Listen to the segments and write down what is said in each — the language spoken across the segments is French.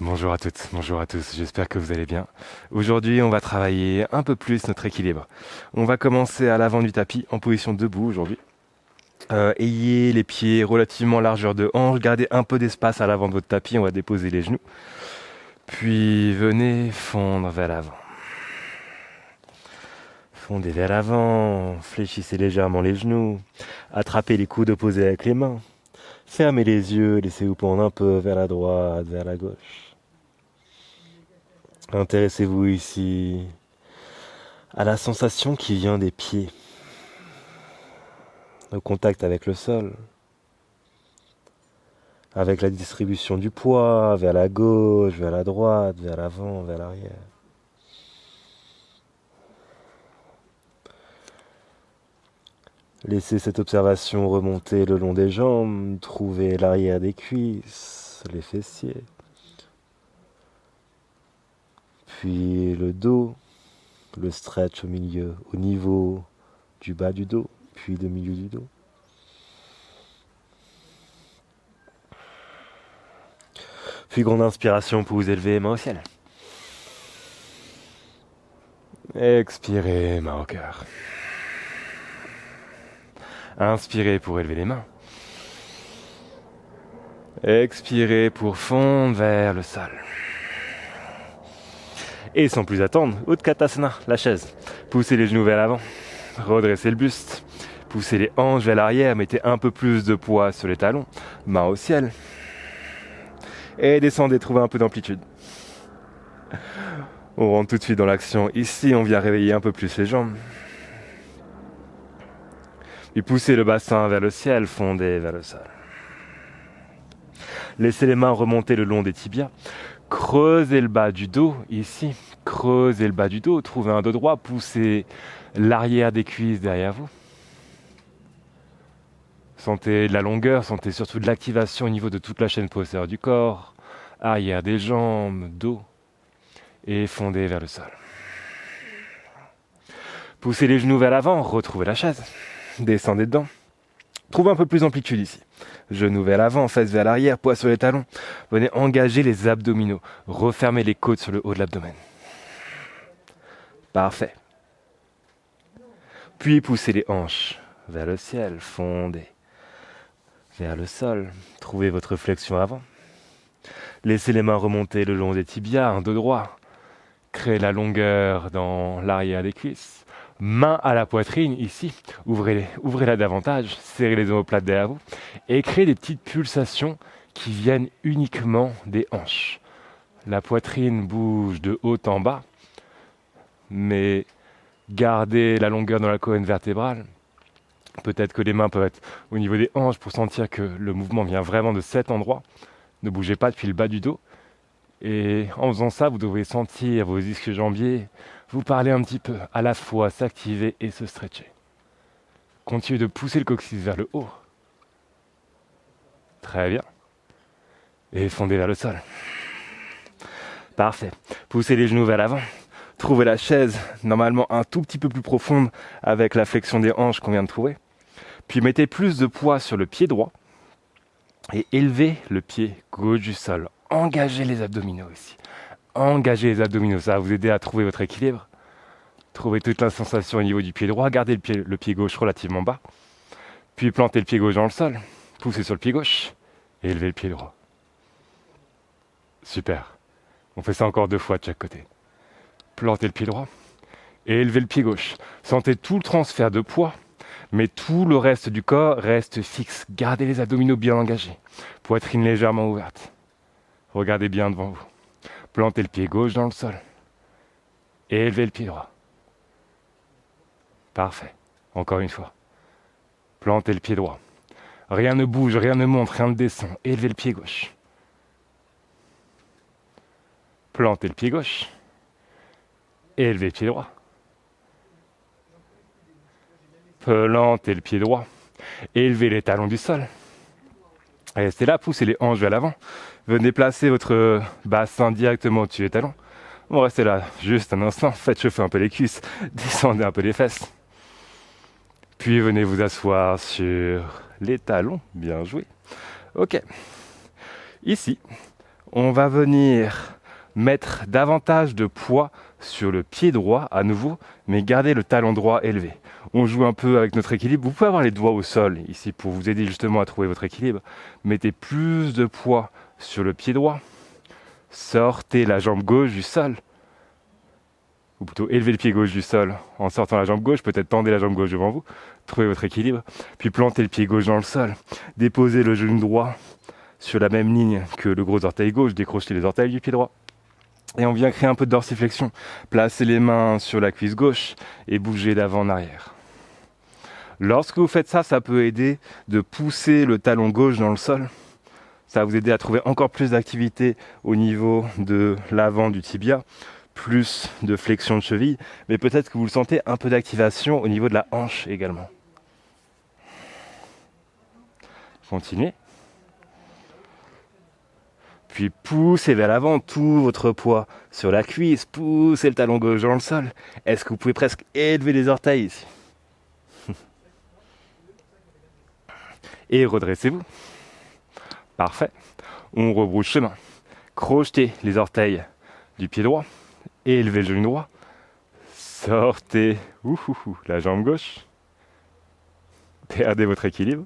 Bonjour à toutes, bonjour à tous, j'espère que vous allez bien. Aujourd'hui, on va travailler un peu plus notre équilibre. On va commencer à l'avant du tapis en position debout aujourd'hui. Ayez les pieds relativement largeur de hanche, gardez un peu d'espace à l'avant de votre tapis, on va déposer les genoux. Puis venez fondre vers l'avant. Fondez vers l'avant, fléchissez légèrement les genoux, attrapez les coudes opposés avec les mains. Fermez les yeux, laissez-vous pendre un peu vers la droite, vers la gauche. Intéressez-vous ici à la sensation qui vient des pieds, au contact avec le sol, avec la distribution du poids vers la gauche, vers la droite, vers l'avant, vers l'arrière. Laissez cette observation remonter le long des jambes, trouvez l'arrière des cuisses, les fessiers, puis le dos, le stretch au milieu, au niveau du bas du dos, puis du milieu du dos. Puis grande inspiration pour vous élever, main au ciel. Expirez, main au cœur. Inspirez pour élever les mains. Expirez pour fondre vers le sol. Et sans plus attendre, Utkatasana, la chaise. Poussez les genoux vers l'avant. Redressez le buste. Poussez les hanches vers l'arrière. Mettez un peu plus de poids sur les talons. Main au ciel. Et descendez, trouvez un peu d'amplitude. On rentre tout de suite dans l'action. Ici, on vient réveiller un peu plus les jambes. Puis poussez le bassin vers le ciel, fondez vers le sol. Laissez les mains remonter le long des tibias. Creusez le bas du dos, ici. Creusez le bas du dos, trouvez un dos droit, poussez l'arrière des cuisses derrière vous. Sentez de la longueur, sentez surtout de l'activation au niveau de toute la chaîne postérieure du corps, arrière des jambes, dos, et fondez vers le sol. Poussez les genoux vers l'avant, retrouvez la chaise, descendez dedans. Trouvez un peu plus d'amplitude ici. Genoux vers l'avant, fesses vers l'arrière, poids sur les talons. Venez engager les abdominaux, refermez les côtes sur le haut de l'abdomen. Parfait. Puis poussez les hanches vers le ciel, fondez vers le sol. Trouvez votre flexion avant. Laissez les mains remonter le long des tibias, un dos droit. Créez la longueur dans l'arrière des cuisses. Main à la poitrine, ici. Ouvrez-la davantage. Serrez les omoplates derrière vous. Et créez des petites pulsations qui viennent uniquement des hanches. La poitrine bouge de haut en bas. Mais gardez la longueur dans la colonne vertébrale. Peut-être que les mains peuvent être au niveau des hanches pour sentir que le mouvement vient vraiment de cet endroit. Ne bougez pas depuis le bas du dos. Et en faisant ça, vous devez sentir vos ischio-jambiers vous parler un petit peu, à la fois s'activer et se stretcher. Continuez de pousser le coccyx vers le haut. Très bien. Et fondez vers le sol. Parfait. Poussez les genoux vers l'avant. Trouvez la chaise, normalement un tout petit peu plus profonde avec la flexion des hanches qu'on vient de trouver. Puis mettez plus de poids sur le pied droit et élevez le pied gauche du sol. Engagez les abdominaux ici. Engagez les abdominaux, ça va vous aider à trouver votre équilibre. Trouvez toute la sensation au niveau du pied droit. Gardez le pied gauche relativement bas. Puis plantez le pied gauche dans le sol. Poussez sur le pied gauche et élevez le pied droit. Super. On fait ça encore 2 fois de chaque côté. Plantez le pied droit et élevez le pied gauche. Sentez tout le transfert de poids, mais tout le reste du corps reste fixe. Gardez les abdominaux bien engagés. Poitrine légèrement ouverte. Regardez bien devant vous. Plantez le pied gauche dans le sol et élevez le pied droit. Parfait. Encore une fois. Plantez le pied droit. Rien ne bouge, rien ne monte, rien ne descend. Élevez le pied gauche. Plantez le pied gauche. Élevez le pied droit. Plantez le pied droit. Élevez les talons du sol. Restez là, poussez les hanches vers l'avant. Venez placer votre bassin directement au-dessus des talons. Bon, restez là juste un instant. Faites chauffer un peu les cuisses. Descendez un peu les fesses. Puis venez vous asseoir sur les talons. Bien joué. Ok. Ici, On va venir mettre davantage de poids sur le pied droit à nouveau, mais garder le talon droit élevé. On joue un peu avec notre équilibre. Vous pouvez avoir les doigts au sol ici pour vous aider justement à trouver votre équilibre. Mettez plus de poids sur le pied droit. Sortez la jambe gauche du sol. Ou plutôt élevez le pied gauche du sol en sortant la jambe gauche. Peut-être tendez la jambe gauche devant vous. Trouvez votre équilibre. Puis plantez le pied gauche dans le sol. Déposez le genou droit sur la même ligne que le gros orteil gauche. Décrochez les orteils du pied droit. Et on vient créer un peu de dorsiflexion. Placez les mains sur la cuisse gauche et bougez d'avant en arrière. Lorsque vous faites ça, ça peut aider de pousser le talon gauche dans le sol. Ça va vous aider à trouver encore plus d'activité au niveau de l'avant du tibia, plus de flexion de cheville, mais peut-être que vous le sentez un peu d'activation au niveau de la hanche également. Continuez. Puis poussez vers l'avant tout votre poids sur la cuisse, poussez le talon gauche dans le sol. Est-ce que vous pouvez presque élever les orteils ici? Et redressez-vous. Parfait. On rebrousse chemin. Crochetez les orteils du pied droit. Élevez le genou droit. Sortez la jambe gauche. Perdez votre équilibre.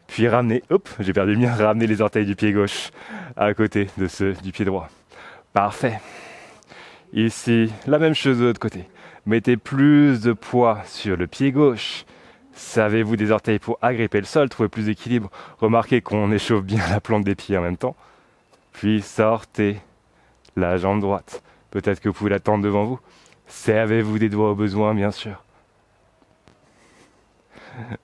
Puis ramenez, j'ai perdu le mien, ramenez les orteils du pied gauche à côté de ceux du pied droit. Parfait. Ici, la même chose de l'autre côté. Mettez plus de poids sur le pied gauche. Savez-vous des orteils pour agripper le sol, trouver plus d'équilibre. Remarquez qu'on échauffe bien la plante des pieds en même temps. Puis sortez la jambe droite. Peut-être que vous pouvez la tendre devant vous. Servez-vous des doigts au besoin, bien sûr.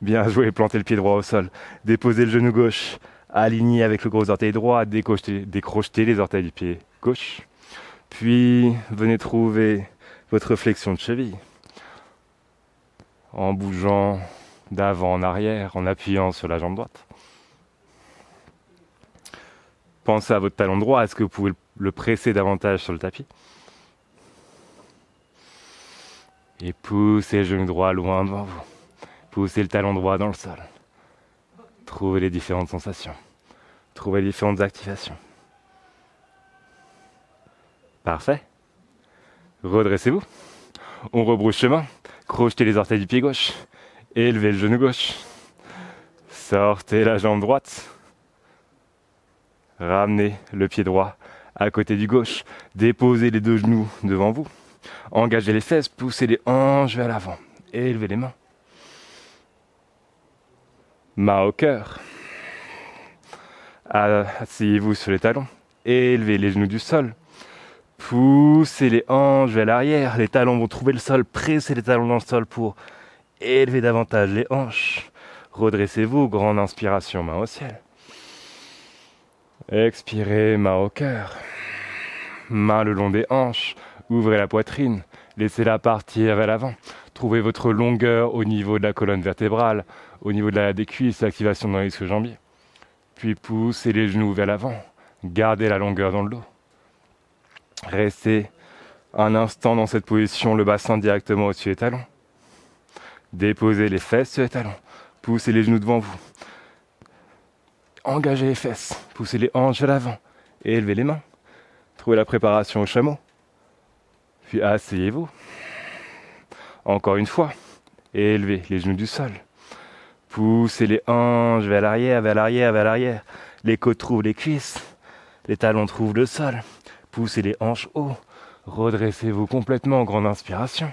Bien joué, plantez le pied droit au sol. Déposez le genou gauche, aligné avec le gros orteil droit, décrochetez les orteils du pied gauche. Puis, venez trouver votre flexion de cheville. En bougeant d'avant en arrière, en appuyant sur la jambe droite. Pensez à votre talon droit, est-ce que vous pouvez le presser davantage sur le tapis? Et poussez le genou droit loin devant vous. Poussez le talon droit dans le sol. Trouvez les différentes sensations. Trouvez les différentes activations. Parfait. Redressez-vous. On rebrousse chemin. Crochetez les orteils du pied gauche. Élevez le genou gauche. Sortez la jambe droite. Ramenez le pied droit à côté du gauche. Déposez les deux genoux devant vous. Engagez les fesses. Poussez les hanches vers l'avant. Élevez les mains. Main au cœur. Asseyez-vous sur les talons. Élevez les genoux du sol. Poussez les hanches vers l'arrière. Les talons vont trouver le sol. Pressez les talons dans le sol pour élever davantage les hanches. Redressez-vous. Grande inspiration, main au ciel. Expirez, main au cœur. Main le long des hanches. Ouvrez la poitrine. Laissez-la partir vers l'avant. Trouvez votre longueur au niveau de la colonne vertébrale, au niveau des cuisses, l'activation dans les ischio-jambiers. Puis poussez les genoux vers l'avant. Gardez la longueur dans le dos. Restez un instant dans cette position, le bassin directement au-dessus des talons. Déposez les fesses sur les talons. Poussez les genoux devant vous. Engagez les fesses. Poussez les hanches vers l'avant. Et élevez les mains. Trouvez la préparation au chameau. Puis asseyez-vous. Encore une fois. Et élevez les genoux du sol. Poussez les hanches vers l'arrière, vers l'arrière, vers l'arrière. Les côtes trouvent les cuisses. Les talons trouvent le sol. Poussez les hanches haut. Redressez-vous complètement, grande inspiration.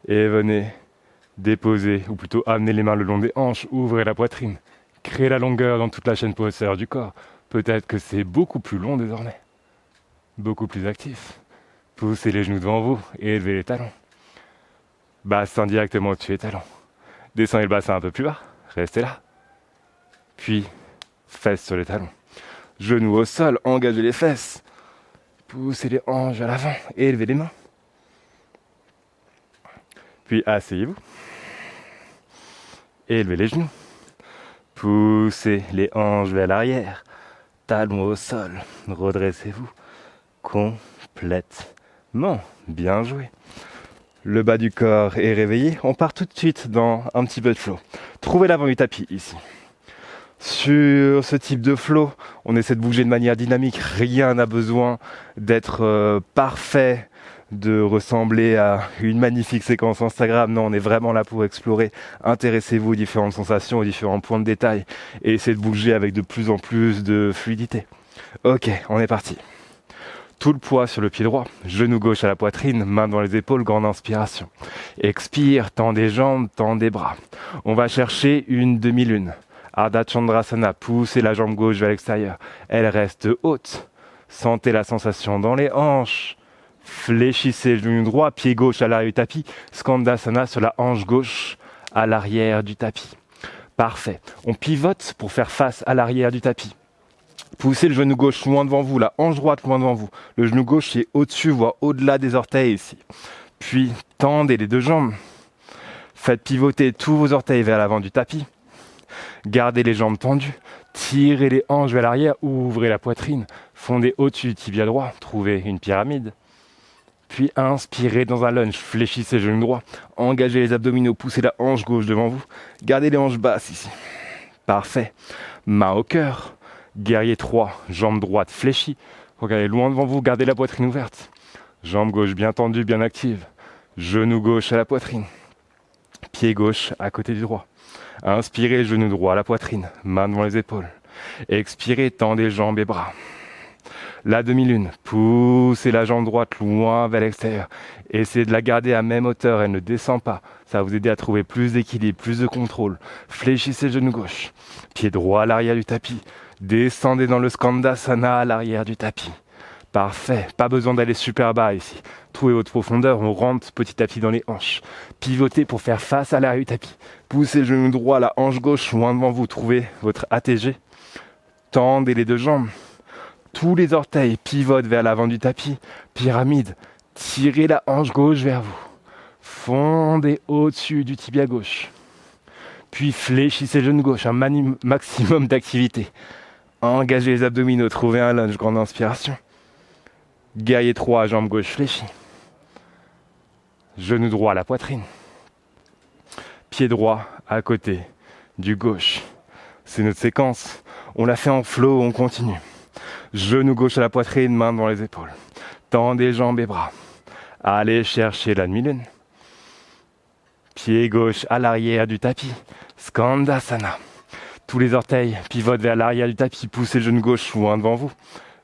Et venez déposer, ou plutôt amener les mains le long des hanches. Ouvrez la poitrine. Créez la longueur dans toute la chaîne postérieure du corps. Peut-être que c'est beaucoup plus long désormais. Beaucoup plus actif. Poussez les genoux devant vous et élevez les talons. Bassin directement au-dessus des talons. Descendez le bassin un peu plus bas. Restez là. Puis, fesses sur les talons. Genoux au sol, engagez les fesses. Poussez les hanches vers l'avant et élevez les mains. Puis, asseyez-vous. Élevez les genoux. Poussez les hanches vers l'arrière. Talons au sol. Redressez-vous. Complètement. Bien joué. Le bas du corps est réveillé. On part tout de suite dans un petit peu de flow. Trouvez l'avant du tapis ici. sur ce type de flow, on essaie de bouger de manière dynamique. Rien n'a besoin d'être parfait, de ressembler à une magnifique séquence Instagram. Non, on est vraiment là pour explorer. Intéressez-vous aux différentes sensations, aux différents points de détail et essayez de bouger avec de plus en plus de fluidité. Ok, on est parti. Tout le poids sur le pied droit, genou gauche à la poitrine, main dans les épaules, grande inspiration. Expire, tends des jambes, tends des bras. On va chercher une demi-lune. Ardha Chandrasana, poussez la jambe gauche vers l'extérieur. Elle reste haute. Sentez la sensation dans les hanches. Fléchissez le genou droit, pied gauche à l'arrière du tapis. Skandasana sur la hanche gauche à l'arrière du tapis. Parfait. On pivote pour faire face à l'arrière du tapis. Poussez le genou gauche loin devant vous, la hanche droite loin devant vous. Le genou gauche est au-dessus, voire au-delà des orteils ici. Puis, tendez les deux jambes. Faites pivoter tous vos orteils vers l'avant du tapis. Gardez les jambes tendues. Tirez les hanches vers l'arrière, ouvrez la poitrine. Fondez au-dessus du tibia droit. Trouvez une pyramide. Puis, inspirez dans un lunge. Fléchissez le genou droit. Engagez les abdominaux. Poussez la hanche gauche devant vous. Gardez les hanches basses ici. Parfait. Main au cœur. Guerrier 3, jambe droite fléchie. Regardez loin devant vous, gardez la poitrine ouverte. Jambe gauche bien tendue, bien active. Genou gauche à la poitrine. Pied gauche à côté du droit. Inspirez, genou droit à la poitrine, main devant les épaules. Expirez, tendez jambes et bras. La demi-lune, poussez la jambe droite loin vers l'extérieur. Essayez de la garder à même hauteur, elle ne descend pas. Ça va vous aider à trouver plus d'équilibre, plus de contrôle. Fléchissez le genou gauche. Pied droit à l'arrière du tapis. Descendez dans le Skandasana à l'arrière du tapis. Parfait, pas besoin d'aller super bas ici. Trouvez votre profondeur, on rentre petit à petit dans les hanches. Pivotez pour faire face à l'arrière du tapis. Poussez le genou droit, la hanche gauche loin devant vous. Trouvez votre ATG. Tendez les deux jambes. Tous les orteils pivotent vers l'avant du tapis. Pyramide. Tirez la hanche gauche vers vous. Fondez au-dessus du tibia gauche. Puis fléchissez le genou gauche, un maximum d'activité. Engagez les abdominaux, trouvez un lunge, grande inspiration. Guerrier 3, jambe gauche fléchie. Genou droit à la poitrine. Pied droit à côté du gauche. C'est notre séquence. On l'a fait en flow, on continue. Genou gauche à la poitrine, main devant les épaules. Tendez jambes et bras. Allez chercher la demi-lune. Pied gauche à l'arrière du tapis. Skandasana. Tous les orteils pivotent vers l'arrière du tapis. Poussez le genou gauche loin devant vous.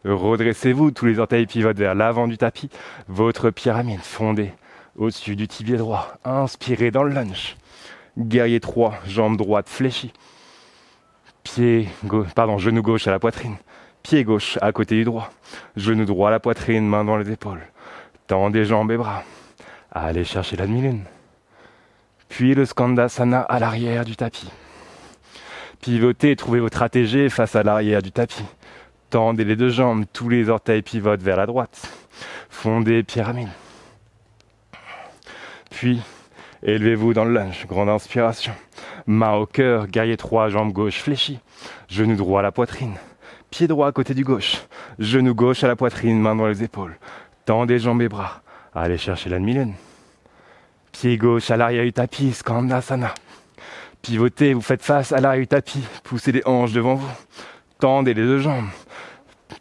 Redressez-vous. Tous les orteils pivotent vers l'avant du tapis. Votre pyramide fondée au-dessus du tibia droit. Inspirez dans le lunge. Guerrier 3, jambe droite fléchie. Genou gauche à la poitrine. Pied gauche à côté du droit. Genou droit à la poitrine, main dans les épaules. Tendez jambes et bras. Allez chercher la demi-lune. Puis le Skandasana à l'arrière du tapis. Pivotez, trouvez votre ATG face à l'arrière du tapis. Tendez les deux jambes, tous les orteils pivotent vers la droite. Fondez pyramide. Puis, élevez-vous dans le lunge, grande inspiration. Main au cœur, guerrier 3, jambe gauche fléchie. Genou droit à la poitrine. Pied droit à côté du gauche. Genou gauche à la poitrine, main dans les épaules. Tendez jambes et bras. Allez chercher la demi-lune. Pied gauche à l'arrière du tapis, Skandasana. Pivotez, vous faites face à l'arrière du tapis. Poussez les hanches devant vous. Tendez les deux jambes.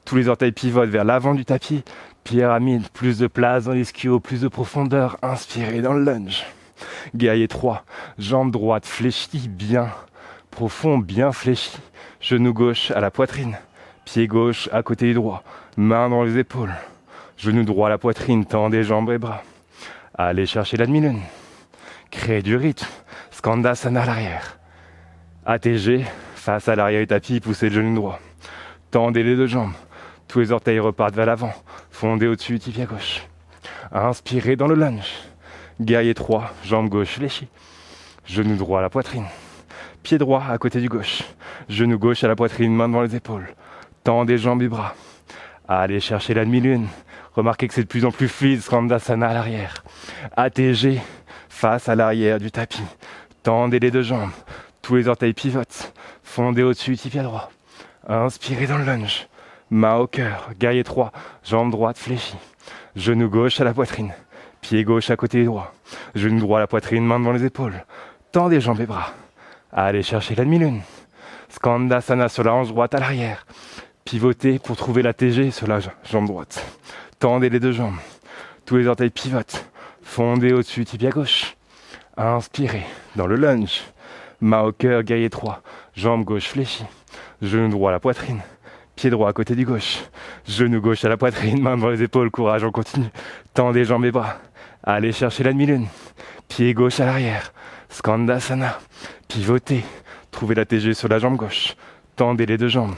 Tous les orteils pivotent vers l'avant du tapis. Pyramide, plus de place dans l'ischio, plus de profondeur. Inspirez dans le lunge. Guerrier 3, jambe droite fléchie, bien profond, bien fléchie. Genou gauche à la poitrine. Pied gauche à côté du droit. Main dans les épaules. Genou droit à la poitrine, tendez jambes et bras. Allez chercher la demi-lune. Créez du rythme. Skandasana à l'arrière. ATG, face à l'arrière du tapis, poussez le genou droit. Tendez les deux jambes. Tous les orteils repartent vers l'avant. Fondez au-dessus du tibia gauche. Inspirez dans le lunge. Guerrier 3, jambe gauche fléchie. Genou droit à la poitrine. Pied droit à côté du gauche. Genou gauche à la poitrine, main devant les épaules. Tendez jambes et bras. Allez chercher la demi-lune. Remarquez que c'est de plus en plus fluide, Skandasana à l'arrière. ATG, face à l'arrière du tapis. Tendez les deux jambes. Tous les orteils pivotent. Fondez au-dessus du tibia droit. Inspirez dans le lunge. Main au cœur. Guerrier 3. Jambe droite fléchie. Genou gauche à la poitrine. Pied gauche à côté du droit. Genou droit à la poitrine, main devant les épaules. Tendez jambes et bras. Allez chercher la demi-lune. Skandasana sur la hanche droite à l'arrière. Pivotez pour trouver la TG sur la jambe droite. Tendez les deux jambes. Tous les orteils pivotent. Fondez au-dessus, tibia gauche. Inspirez dans le lunge. Main au cœur, guerrier 3. Jambe gauche fléchie. Genou droit à la poitrine. Pied droit à côté du gauche. Genou gauche à la poitrine. Main devant les épaules. Courage, on continue. Tendez jambes et bras. Allez chercher la demi-lune. Pied gauche à l'arrière. Skandasana. Pivotez. Trouvez la TG sur la jambe gauche. Tendez les deux jambes.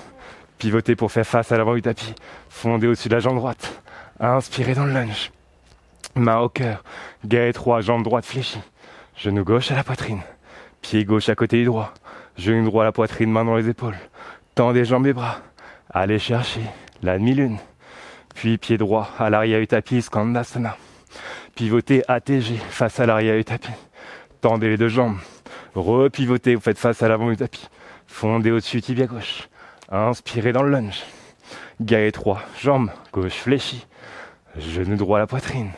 Pivotez pour faire face à l'avant du tapis. Fondez au-dessus de la jambe droite. Inspirez dans le lunge. Main au cœur. Guerrier 3, jambe droite fléchie. Genou gauche à la poitrine. Pied gauche à côté du droit. Genou droit à la poitrine, main dans les épaules. Tendez jambes et bras. Allez chercher la demi-lune. Puis pied droit à l'arrière du tapis, Skandasana. Pivotez ATG face à l'arrière du tapis. Tendez les deux jambes. Repivotez, vous faites face à l'avant du tapis. Fondez au-dessus, tibia gauche. Inspirez dans le lunge. Guerrier 3, jambe gauche fléchie. Genou droit à la poitrine.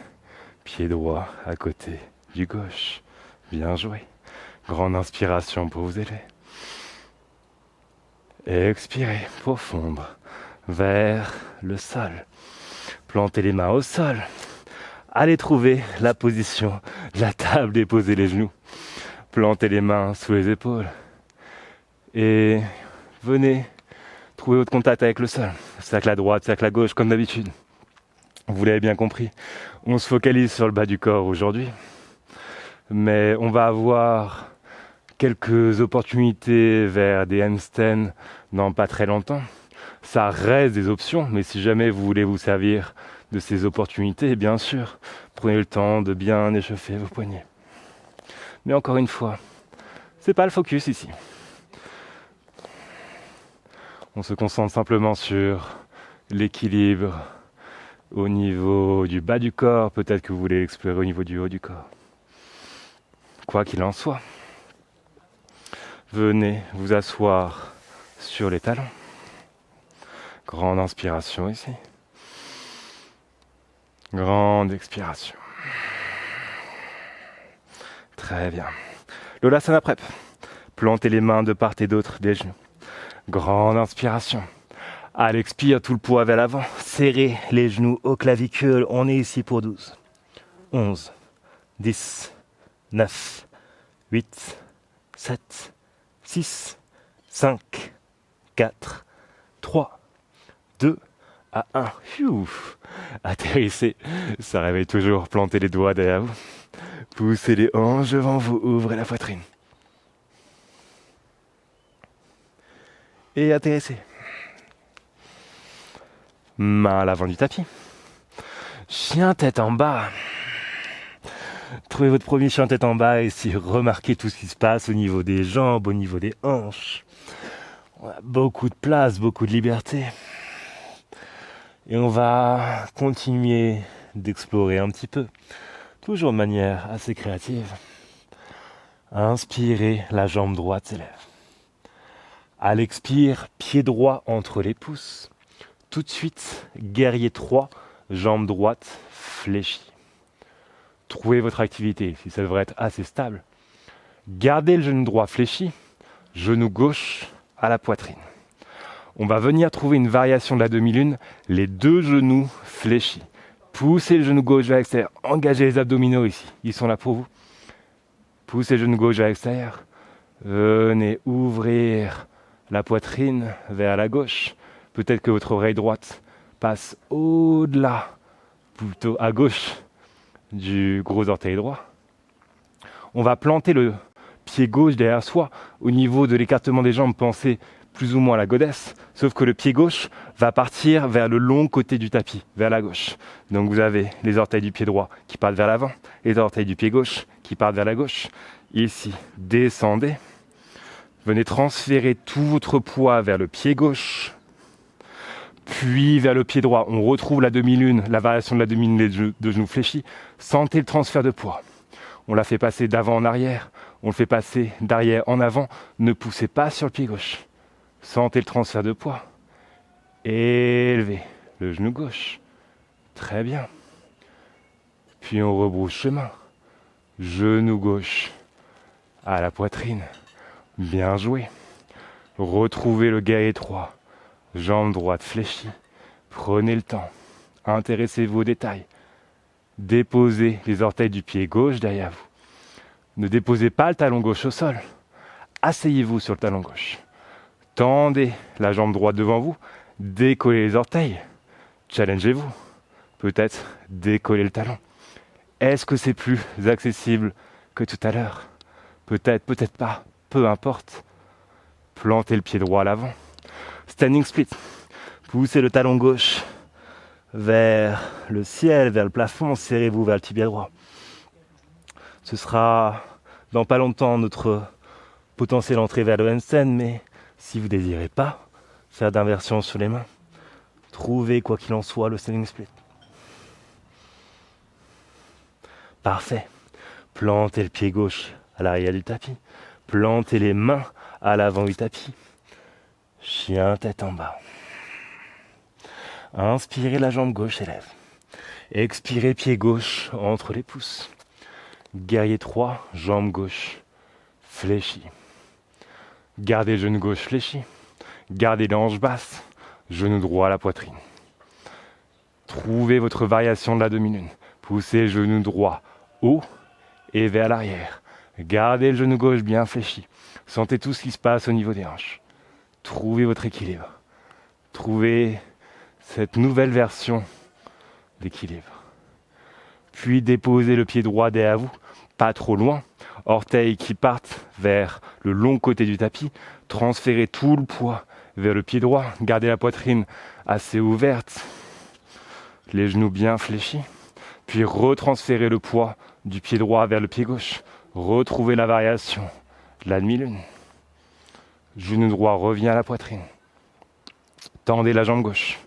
Pied droit à côté du gauche. Bien joué. Grande inspiration pour vous élever. Expirez pour fondre vers le sol. Plantez les mains au sol. Allez trouver la position de la table et posez les genoux. Plantez les mains sous les épaules. Et venez trouver votre contact avec le sol. Cercle à droite, cercle à gauche comme d'habitude. Vous l'avez bien compris. On se focalise sur le bas du corps aujourd'hui. Mais on va avoir quelques opportunités vers des handstands dans pas très longtemps. Ça reste des options, mais si jamais vous voulez vous servir de ces opportunités, bien sûr, prenez le temps de bien échauffer vos poignets. Mais encore une fois, c'est pas le focus ici. On se concentre simplement sur l'équilibre au niveau du bas du corps. Peut-être que vous voulez l'explorer au niveau du haut du corps. Quoi qu'il en soit, venez vous asseoir sur les talons. Grande inspiration ici. Grande expiration. Très bien. L'Olasana Prep. Plantez les mains de part et d'autre des genoux. Grande inspiration. À l'expire, tout le poids vers l'avant. Serrez les genoux aux clavicules. On est ici pour 12. 11, 10, 9, 8, 7, 6, 5, 4, 3, 2, à 1. Atterrissez. Ça réveille toujours. Plantez les doigts derrière vous. Poussez les hanches devant vous. Ouvrez la poitrine. Et atterrissez. Main à l'avant du tapis. Chien tête en bas. Trouvez votre premier chien tête en bas et si remarquez tout ce qui se passe au niveau des jambes, au niveau des hanches. On a beaucoup de place, beaucoup de liberté. Et on va continuer d'explorer un petit peu. Toujours de manière assez créative. Inspirez, la jambe droite s'élève. À l'expire, pied droit entre les pouces. Tout de suite, guerrier 3, jambe droite fléchie. Trouvez votre activité, si ça devrait être assez stable. Gardez le genou droit fléchi, genou gauche à la poitrine. On va venir trouver une variation de la demi-lune, les deux genoux fléchis. Poussez le genou gauche vers l'extérieur, engagez les abdominaux ici, ils sont là pour vous. Poussez le genou gauche vers l'extérieur, venez ouvrir la poitrine vers la gauche. Peut-être que votre oreille droite passe au-delà, plutôt à gauche du gros orteil droit. On va planter le pied gauche derrière soi au niveau de l'écartement des jambes. Pensez plus ou moins à la godesse, sauf que le pied gauche va partir vers le long côté du tapis, vers la gauche. Donc vous avez les orteils du pied droit qui partent vers l'avant, les orteils du pied gauche qui partent vers la gauche. Ici, descendez. Venez transférer tout votre poids vers le pied gauche, puis vers le pied droit. On retrouve la demi-lune, la variation de la demi-lune de genoux fléchis. Sentez le transfert de poids. On la fait passer d'avant en arrière, on le fait passer d'arrière en avant. Ne poussez pas sur le pied gauche. Sentez le transfert de poids. Élevez le genou gauche. Très bien. Puis on rebrousse chemin. Genou gauche à la poitrine. Bien joué. Retrouvez le guerrier 3. Jambe droite fléchie. Prenez le temps. Intéressez-vous aux détails. Déposez les orteils du pied gauche derrière vous. Ne déposez pas le talon gauche au sol. Asseyez-vous sur le talon gauche. Tendez la jambe droite devant vous. Décollez les orteils. Challengez-vous. Peut-être décoller le talon. Est-ce que c'est plus accessible que tout à l'heure? Peut-être, peut-être pas. Peu importe. Plantez le pied droit à l'avant. Standing split. Poussez le talon gauche vers le ciel, vers le plafond. Serrez-vous vers le tibia droit. Ce sera dans pas longtemps notre potentielle entrée vers le handstand, mais si vous ne désirez pas faire d'inversion sur les mains, trouvez quoi qu'il en soit le standing split. Parfait. Plantez le pied gauche à l'arrière du tapis. Plantez les mains à l'avant du tapis. Chien tête en bas. Inspirez, la jambe gauche s'élève. Expirez, pied gauche entre les pouces. Guerrier 3, jambe gauche fléchie. Gardez le genou gauche fléchi. Gardez les hanches basses. Genou droit à la poitrine. Trouvez votre variation de la demi-lune. Poussez le genou droit haut et vers l'arrière. Gardez le genou gauche bien fléchi. Sentez tout ce qui se passe au niveau des hanches. Trouvez votre équilibre. Trouvez cette nouvelle version d'équilibre. Puis déposez le pied droit derrière vous, pas trop loin. Orteils qui partent vers le long côté du tapis. Transférez tout le poids vers le pied droit. Gardez la poitrine assez ouverte. Les genoux bien fléchis. Puis retransférez le poids du pied droit vers le pied gauche. Retrouvez la variation de la demi-lune. Genou droit revient à la poitrine. Tendez la jambe gauche.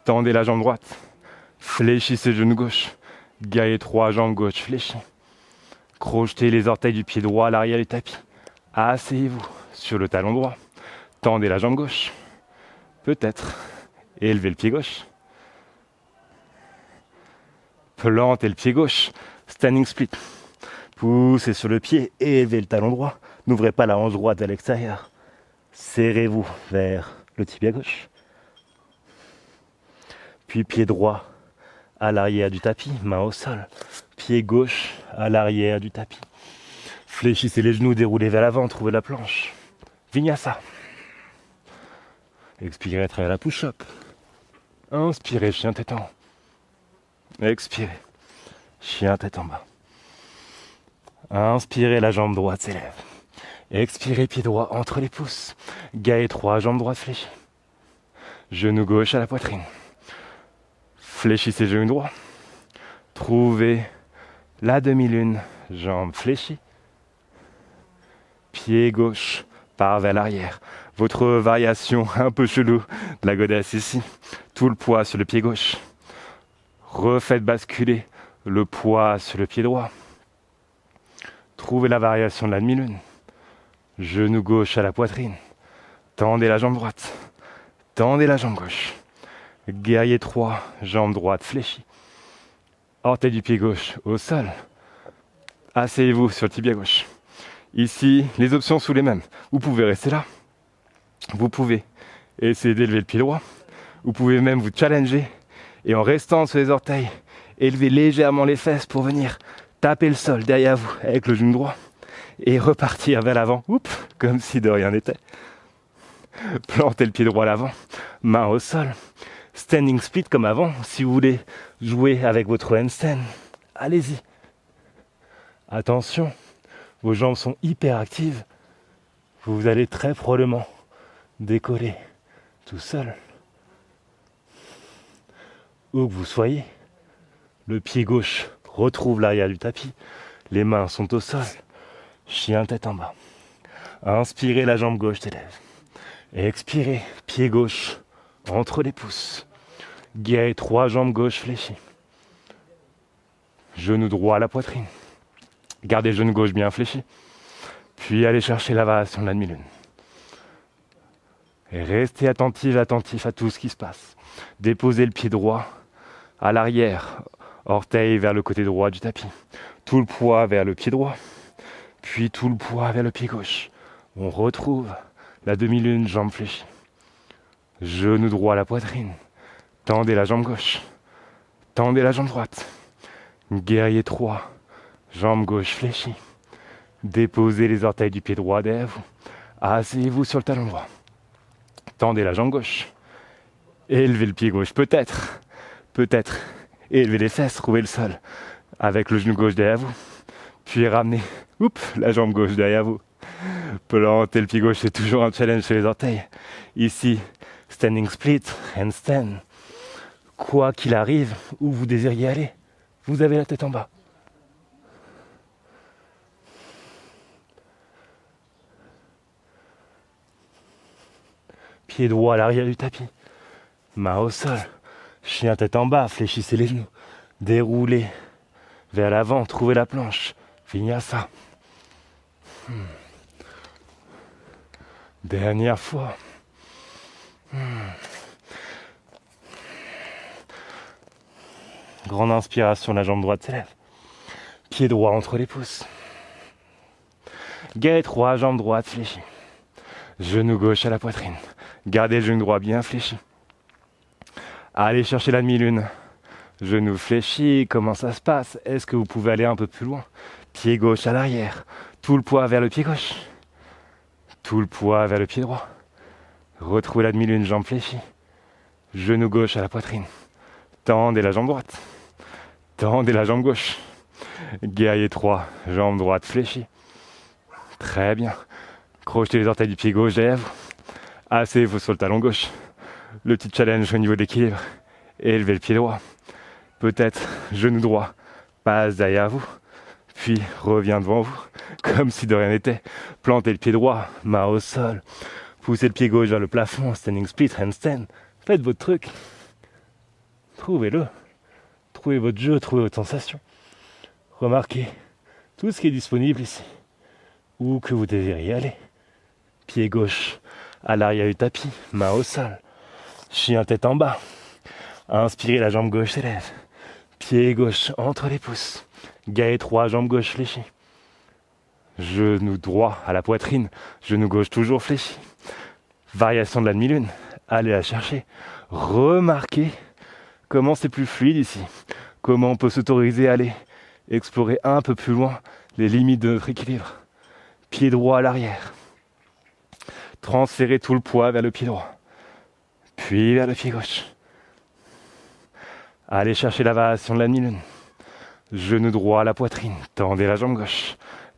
Tendez la jambe droite. Fléchissez le genou gauche. Guerrier 3, jambe gauche fléchie. Crochetez les orteils du pied droit à l'arrière du tapis. Asseyez-vous sur le talon droit. Tendez la jambe gauche. Peut-être élevez le pied gauche. Plantez le pied gauche. Standing split. Poussez sur le pied et élevez le talon droit. N'ouvrez pas la hanche droite à l'extérieur. Serrez-vous vers le tibia gauche. Puis pied droit à l'arrière du tapis, main au sol. Pied gauche à l'arrière du tapis. Fléchissez les genoux, déroulez vers l'avant, trouvez la planche. Vinyasa. Expirez à travers la push-up. Inspirez, chien tête en haut. Expirez, chien tête en bas. Inspirez, la jambe droite s'élève. Expirez, pied droit entre les pouces. Guerrier 3, jambe droite fléchie. Genou gauche à la poitrine. Fléchissez le genou droit. Trouvez la demi-lune, jambe fléchie. Pied gauche part vers l'arrière. Votre variation un peu chelou de la godasse ici. Tout le poids sur le pied gauche. Refaites basculer le poids sur le pied droit. Trouvez la variation de la demi-lune. Genou gauche à la poitrine. Tendez la jambe droite. Tendez la jambe gauche. Guerrier 3, jambe droite fléchie. Orteil du pied gauche au sol. Asseyez-vous sur le tibia gauche. Ici, les options sont les mêmes. Vous pouvez rester là. Vous pouvez essayer d'élever le pied droit. Vous pouvez même vous challenger et en restant sur les orteils, élever légèrement les fesses pour venir taper le sol derrière vous avec le genou droit et repartir vers l'avant, comme si de rien n'était. Plantez le pied droit à l'avant, main au sol. Standing split comme avant. Si vous voulez jouer avec votre handstand, allez-y. Attention, vos jambes sont hyper actives. Vous allez très probablement décoller tout seul. Où que vous soyez, le pied gauche retrouve l'arrière du tapis. Les mains sont au sol. Chien tête en bas. Inspirez, la jambe gauche s'élève. Expirez, pied gauche entre les pouces. Guerrier 3, jambe gauche fléchie. Genou droit à la poitrine. Gardez le genou gauche bien fléchi. Puis allez chercher la variation de la demi-lune. Et restez attentif à tout ce qui se passe. Déposez le pied droit à l'arrière. Orteil vers le côté droit du tapis. Tout le poids vers le pied droit. Puis tout le poids vers le pied gauche. On retrouve La demi-lune, jambes fléchies. Genou droit à la poitrine. Tendez la jambe gauche. Tendez la jambe droite. Guerrier 3. Jambe gauche fléchie. Déposez les orteils du pied droit derrière vous. Asseyez-vous sur le talon droit. Tendez la jambe gauche. Élevez le pied gauche, peut-être. Peut-être. Élevez les fesses, trouvez le sol. Avec le genou gauche derrière vous. Puis ramenez la jambe gauche derrière vous. Plantez le pied gauche, c'est toujours un challenge sur les orteils. Ici, standing split, handstand. Quoi qu'il arrive, où vous désiriez aller, vous avez la tête en bas. Pied droit à l'arrière du tapis. Main au sol. Chien tête en bas, fléchissez les genoux. Déroulez vers l'avant, trouvez la planche. Vinyasa. Dernière fois. Grande inspiration, la jambe droite s'élève. Pied droit entre les pouces. Guerrier 3, jambe droite fléchie. Genou gauche à la poitrine. Gardez le genou droit bien fléchi. Allez chercher la demi-lune. Genou fléchi, comment ça se passe? Est-ce que vous pouvez aller un peu plus loin? Pied gauche à l'arrière. Tout le poids vers le pied gauche. Tout le poids vers le pied droit. Retrouvez la demi-lune, jambe fléchie. Genou gauche à la poitrine. Tendez la jambe droite. Tendez la jambe gauche. Guerrier 3, jambe droite fléchie. Très bien. Crochetez les orteils du pied gauche derrière vous. Asseyez-vous sur le talon gauche. Le petit challenge au niveau de l'équilibre. Élevez le pied droit. Peut-être genou droit passe derrière vous. Puis revient devant vous. Comme si de rien n'était. Plantez le pied droit, main au sol. Poussez le pied gauche vers le plafond. Standing split, handstand. Faites votre truc. Trouvez-le. Trouvez votre jeu, trouvez votre sensation. Remarquez tout ce qui est disponible ici. Où que vous désiriez aller. Pied gauche à l'arrière du tapis, main au sol. Chien tête en bas. Inspirez, la jambe gauche s'élève. Pied gauche entre les pouces. Guerrier 3, jambe gauche fléchie. Genou droit à la poitrine. Genou gauche toujours fléchi. Variation de la demi-lune. Allez la chercher. Remarquez comment c'est plus fluide ici. Comment on peut s'autoriser à aller explorer un peu plus loin les limites de notre équilibre. Pied droit à l'arrière. Transférez tout le poids vers le pied droit. Puis vers le pied gauche. Allez chercher la variation de la demi-lune. Genou droit à la poitrine. Tendez la jambe gauche.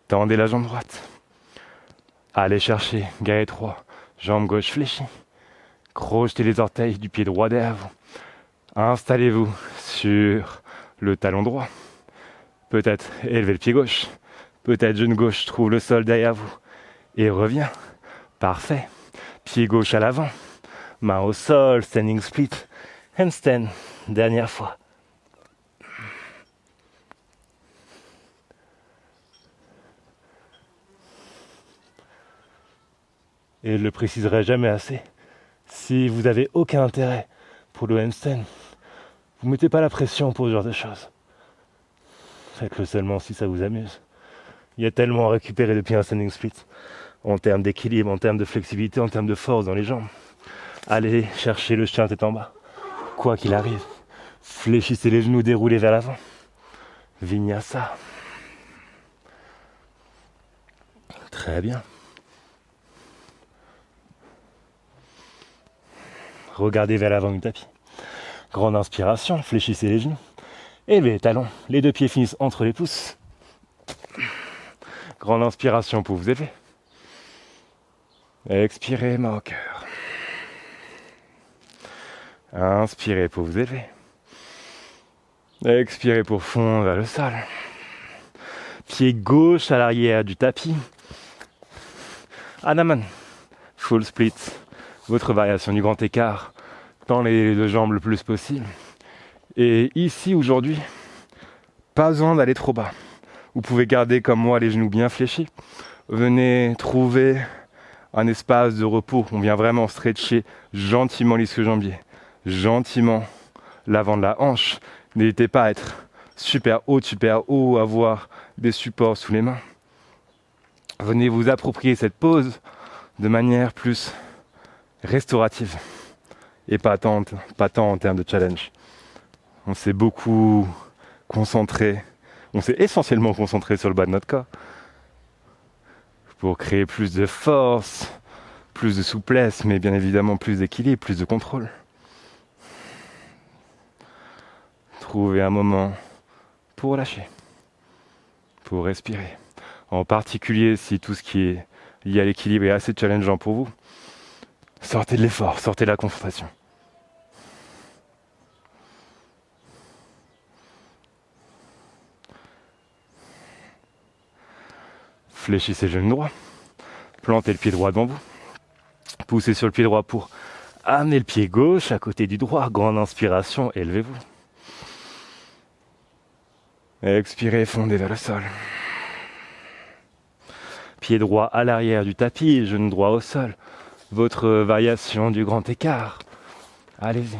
Tendez la jambe droite. Allez chercher guerrier 3. Jambe gauche fléchie. Crochetez les orteils du pied droit derrière vous. Installez-vous sur le talon droit. Peut-être élevez le pied gauche. Peut-être genou gauche trouve le sol derrière vous. Et revient. Parfait. Pied gauche à l'avant. Main au sol, standing split. Handstand. Dernière fois. Et je ne le préciserai jamais assez. Si vous n'avez aucun intérêt pour le handstand, vous ne mettez pas la pression pour ce genre de choses. Faites-le seulement si ça vous amuse. Il y a tellement à récupérer depuis un standing split. En termes d'équilibre, en termes de flexibilité, en termes de force dans les jambes. Allez chercher le chien tête en bas. Quoi qu'il arrive. Fléchissez les genoux, déroulez vers l'avant. Vinyasa. Très bien. Regardez vers l'avant du tapis. Grande inspiration, fléchissez les genoux. Élevez les talons. Les deux pieds finissent entre les pouces. Grande inspiration pour vous élever. Expirez, main au cœur. Inspirez pour vous élever. Expirez pour fondre vers le sol. Pied gauche à l'arrière du tapis. Anaman. Full split. Votre variation du grand écart dans les deux jambes le plus possible. Et ici, aujourd'hui, pas besoin d'aller trop bas. Vous pouvez garder comme moi les genoux bien fléchis. Venez trouver un espace de repos. On vient vraiment stretcher gentiment l'ischio-jambier. Gentiment l'avant de la hanche. N'hésitez pas à être super haut, avoir des supports sous les mains. Venez vous approprier cette pause de manière plus restaurative et pas tant en termes de challenge. On s'est beaucoup concentré, on s'est essentiellement concentré sur le bas de notre corps pour créer plus de force, plus de souplesse, mais bien évidemment plus d'équilibre, plus de contrôle. Trouvez un moment pour lâcher, pour respirer. En particulier si tout ce qui est lié à l'équilibre est assez challengeant pour vous, sortez de l'effort, sortez de la confrontation. Fléchissez le genou droit, plantez le pied droit devant vous, poussez sur le pied droit pour amener le pied gauche à côté du droit, grande inspiration, élevez-vous. Expirez, fondez vers le sol. Pied droit à l'arrière du tapis, genou droit au sol. Votre variation du grand écart. Allez-y.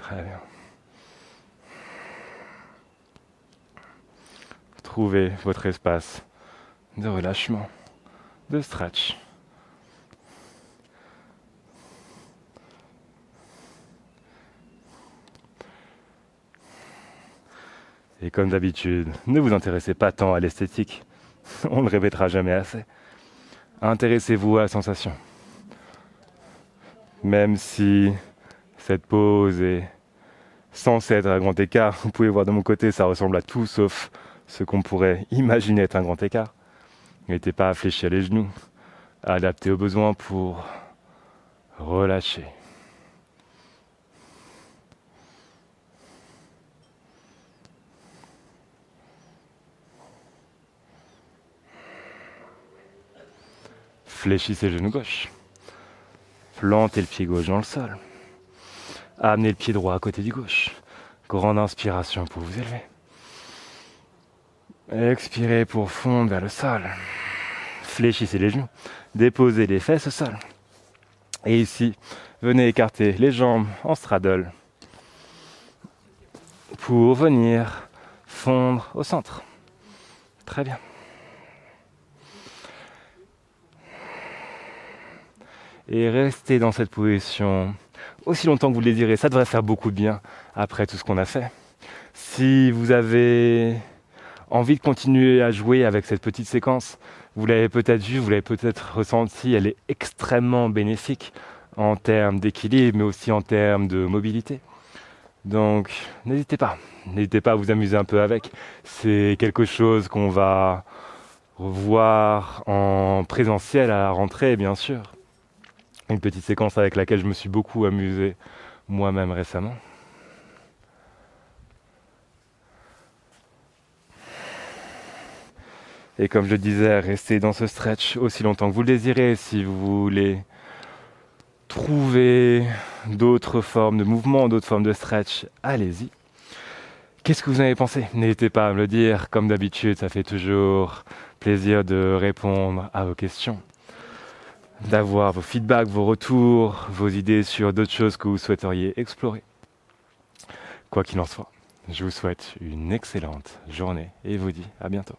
Très bien. Trouvez votre espace de relâchement, de stretch. Et comme d'habitude, ne vous intéressez pas tant à l'esthétique. On ne le répétera jamais assez. Intéressez-vous à la sensation. Même si cette pose est censée être un grand écart, vous pouvez voir de mon côté, ça ressemble à tout sauf ce qu'on pourrait imaginer être un grand écart. N'hésitez pas à fléchir les genoux, à adapter aux besoins pour relâcher. Fléchissez le genou gauche. Plantez le pied gauche dans le sol. Amenez le pied droit à côté du gauche. Grande inspiration pour vous élever. Expirez pour fondre vers le sol. Fléchissez les genoux. Déposez les fesses au sol. Et ici, venez écarter les jambes en straddle pour venir fondre au centre. Très bien. Et restez dans cette position aussi longtemps que vous le désirez. Ça devrait faire beaucoup de bien après tout ce qu'on a fait. Si vous avez envie de continuer à jouer avec cette petite séquence, vous l'avez peut-être vu, vous l'avez peut-être ressenti, elle est extrêmement bénéfique en termes d'équilibre, mais aussi en termes de mobilité. Donc n'hésitez pas à vous amuser un peu avec. C'est quelque chose qu'on va revoir en présentiel à la rentrée, bien sûr. Une petite séquence avec laquelle je me suis beaucoup amusé moi-même récemment. Et comme je le disais, restez dans ce stretch aussi longtemps que vous le désirez. Si vous voulez trouver d'autres formes de mouvement, d'autres formes de stretch, allez-y. Qu'est-ce que vous en avez pensé ? N'hésitez pas à me le dire. Comme d'habitude, ça fait toujours plaisir de répondre à vos questions, d'avoir vos feedbacks, vos retours, vos idées sur d'autres choses que vous souhaiteriez explorer. Quoi qu'il en soit, je vous souhaite une excellente journée et vous dis à bientôt.